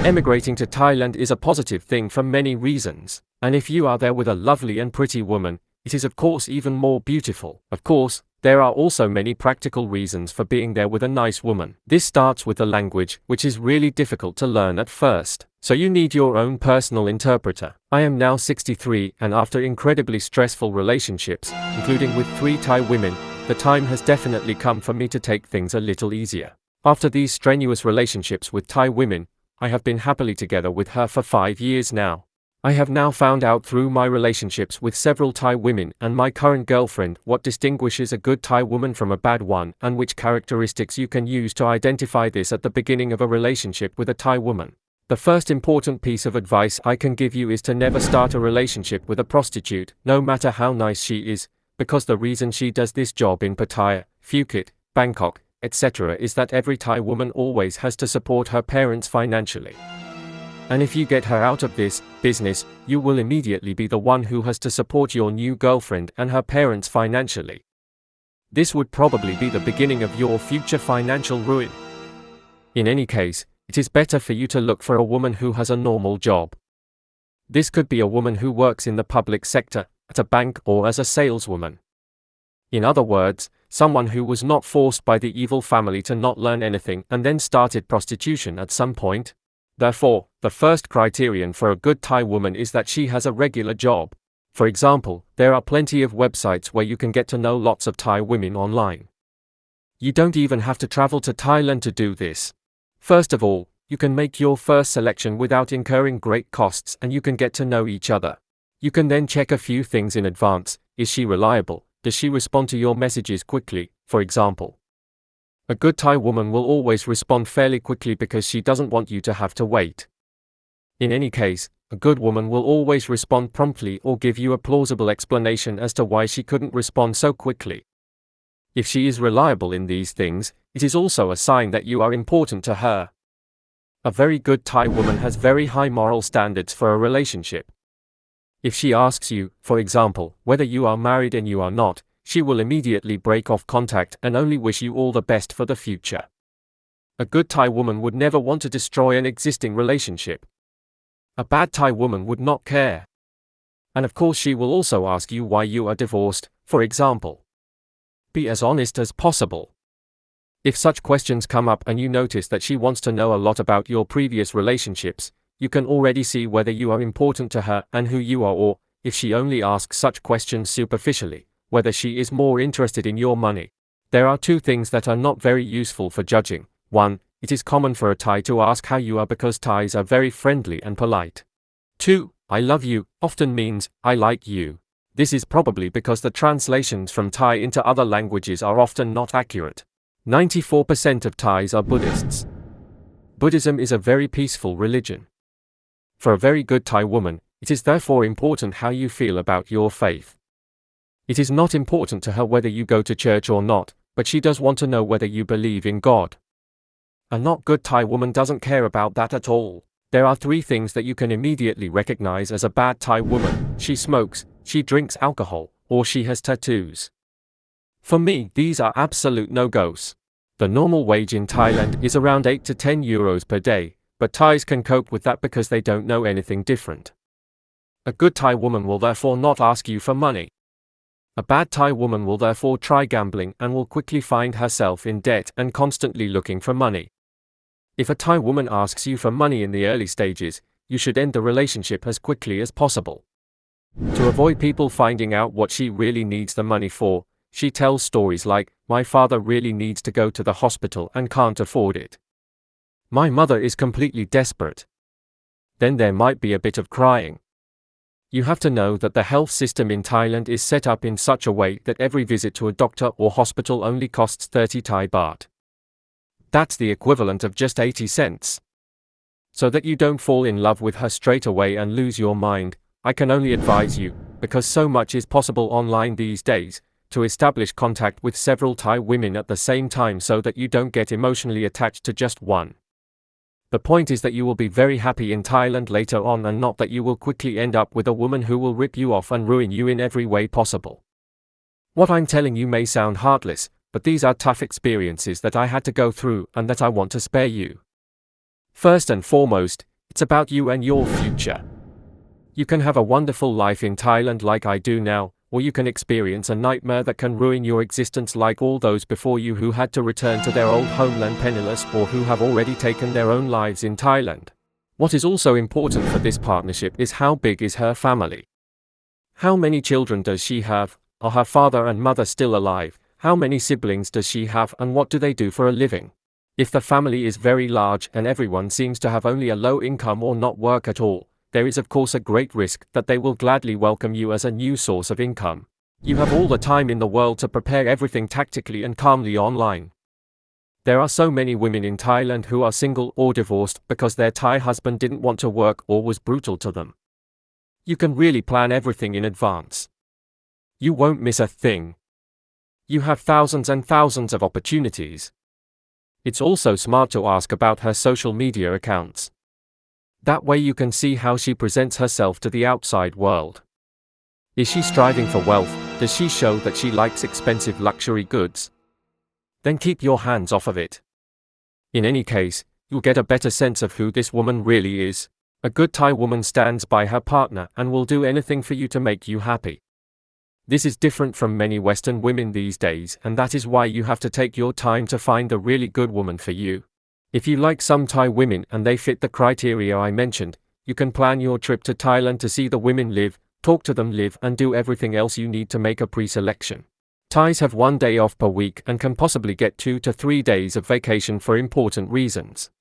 Emigrating to Thailand is a positive thing for many reasons, and if you are there with a lovely and pretty woman, it is of course even more beautiful. Of course, there are also many practical reasons for being there with a nice woman. This starts with the language, which is really difficult to learn at first, so you need your own personal interpreter. I am now 63, and after incredibly stressful relationships, including with 3 Thai women, the time has definitely come for me to take things a little easier. After these strenuous relationships with Thai women, I have been happily together with her for 5 years now. I have now found out through my relationships with several Thai women and my current girlfriend what distinguishes a good Thai woman from a bad one and which characteristics you can use to identify this at the beginning of a relationship with a Thai woman. The first important piece of advice I can give you is to never start a relationship with a prostitute, no matter how nice she is, because the reason she does this job in Pattaya, Phuket, Bangkok, etc. is that every Thai woman always has to support her parents financially. And if you get her out of this business, you will immediately be the one who has to support your new girlfriend and her parents financially. This would probably be the beginning of your future financial ruin. In any case, it is better for you to look for a woman who has a normal job. This could be a woman who works in the public sector, at a bank, or as a saleswoman. In other words, someone who was not forced by the evil family to not learn anything and then started prostitution at some point. Therefore, the first criterion for a good Thai woman is that she has a regular job. For example, there are plenty of websites where you can get to know lots of Thai women online. You don't even have to travel to Thailand to do this. First of all, you can make your first selection without incurring great costs and you can get to know each other. You can then check a few things in advance. Is she reliable? Does she respond to your messages quickly, for example? A good Thai woman will always respond fairly quickly because she doesn't want you to have to wait. In any case, a good woman will always respond promptly or give you a plausible explanation as to why she couldn't respond so quickly. If she is reliable in these things, it is also a sign that you are important to her. A very good Thai woman has very high moral standards for a relationship. If she asks you, for example, whether you are married and you are not, she will immediately break off contact and only wish you all the best for the future. A good Thai woman would never want to destroy an existing relationship. A bad Thai woman would not care. And of course she will also ask you why you are divorced, for example. Be as honest as possible. If such questions come up and you notice that she wants to know a lot about your previous relationships, you can already see whether you are important to her and who you are, or, if she only asks such questions superficially, whether she is more interested in your money. There are 2 things that are not very useful for judging. 1. It is common for a Thai to ask how you are because Thais are very friendly and polite. 2. I love you often means, I like you. This is probably because the translations from Thai into other languages are often not accurate. 94% of Thais are Buddhists. Buddhism is a very peaceful religion. For a very good Thai woman, it is therefore important how you feel about your faith. It is not important to her whether you go to church or not, but she does want to know whether you believe in God. A not good Thai woman doesn't care about that at all. There are 3 things that you can immediately recognize as a bad Thai woman: she smokes, she drinks alcohol, or she has tattoos. For me, these are absolute no-goes. The normal wage in Thailand is around 8 to 10 euros per day, but Thais can cope with that because they don't know anything different. A good Thai woman will therefore not ask you for money. A bad Thai woman will therefore try gambling and will quickly find herself in debt and constantly looking for money. If a Thai woman asks you for money in the early stages, you should end the relationship as quickly as possible. To avoid people finding out what she really needs the money for, she tells stories like, "My father really needs to go to the hospital and can't afford it. My mother is completely desperate." Then there might be a bit of crying. You have to know that the health system in Thailand is set up in such a way that every visit to a doctor or hospital only costs 30 Thai baht. That's the equivalent of just 80 cents. So that you don't fall in love with her straight away and lose your mind, I can only advise you, because so much is possible online these days, to establish contact with several Thai women at the same time so that you don't get emotionally attached to just one. The point is that you will be very happy in Thailand later on and not that you will quickly end up with a woman who will rip you off and ruin you in every way possible. What I'm telling you may sound heartless, but these are tough experiences that I had to go through and that I want to spare you. First and foremost, It's about you and your future. You can have a wonderful life in Thailand like I do now, or you can experience a nightmare that can ruin your existence like all those before you who had to return to their old homeland penniless or who have already taken their own lives in Thailand. What is also important for this partnership is how big is her family. How many children does she have? Are her father and mother still alive? How many siblings does she have and what do they do for a living? If the family is very large and everyone seems to have only a low income or not work at all, there is of course a great risk that they will gladly welcome you as a new source of income. You have all the time in the world to prepare everything tactically and calmly online. There are so many women in Thailand who are single or divorced because their Thai husband didn't want to work or was brutal to them. You can really plan everything in advance. You won't miss a thing. You have thousands and thousands of opportunities. It's also smart to ask about her social media accounts. That way you can see how she presents herself to the outside world. Is she striving for wealth? Does she show that she likes expensive luxury goods? Then keep your hands off of it. In any case, you'll get a better sense of who this woman really is. A good Thai woman stands by her partner and will do anything for you to make you happy. This is different from many Western women these days, and that is why you have to take your time to find the really good woman for you. If you like some Thai women and they fit the criteria I mentioned, you can plan your trip to Thailand to see the women live, talk to them live and do everything else you need to make a pre-selection. Thais have 1 day off per week and can possibly get 2 to 3 days of vacation for important reasons.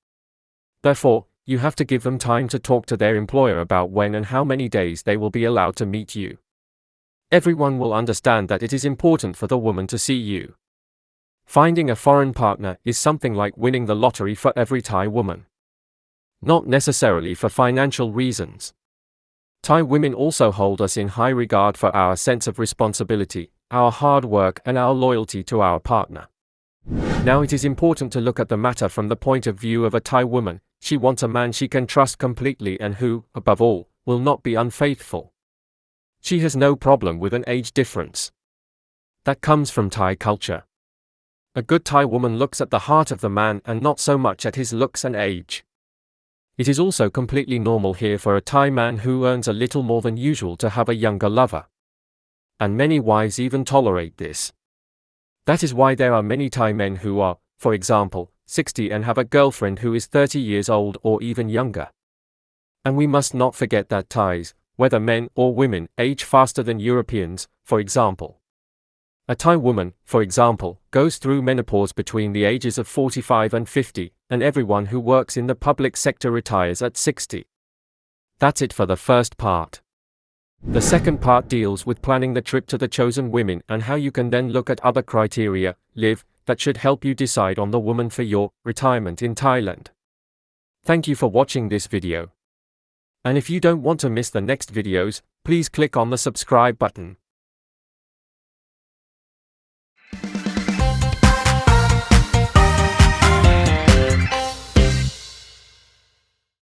Therefore, you have to give them time to talk to their employer about when and how many days they will be allowed to meet you. Everyone will understand that it is important for the woman to see you. Finding a foreign partner is something like winning the lottery for every Thai woman. Not necessarily for financial reasons. Thai women also hold us in high regard for our sense of responsibility, our hard work and our loyalty to our partner. Now it is important to look at the matter from the point of view of a Thai woman. She wants a man she can trust completely and who, above all, will not be unfaithful. She has no problem with an age difference. That comes from Thai culture. A good Thai woman looks at the heart of the man and not so much at his looks and age. It is also completely normal here for a Thai man who earns a little more than usual to have a younger lover. And many wives even tolerate this. That is why there are many Thai men who are, for example, 60 and have a girlfriend who is 30 years old or even younger. And we must not forget that Thais, whether men or women, age faster than Europeans, for example. A Thai woman, for example, goes through menopause between the ages of 45 and 50, and everyone who works in the public sector retires at 60. That's it for the first part. The second part deals with planning the trip to the chosen women and how you can then look at other criteria, that should help you decide on the woman for your retirement in Thailand. Thank you for watching this video. And if you don't want to miss the next videos, please click on the subscribe button.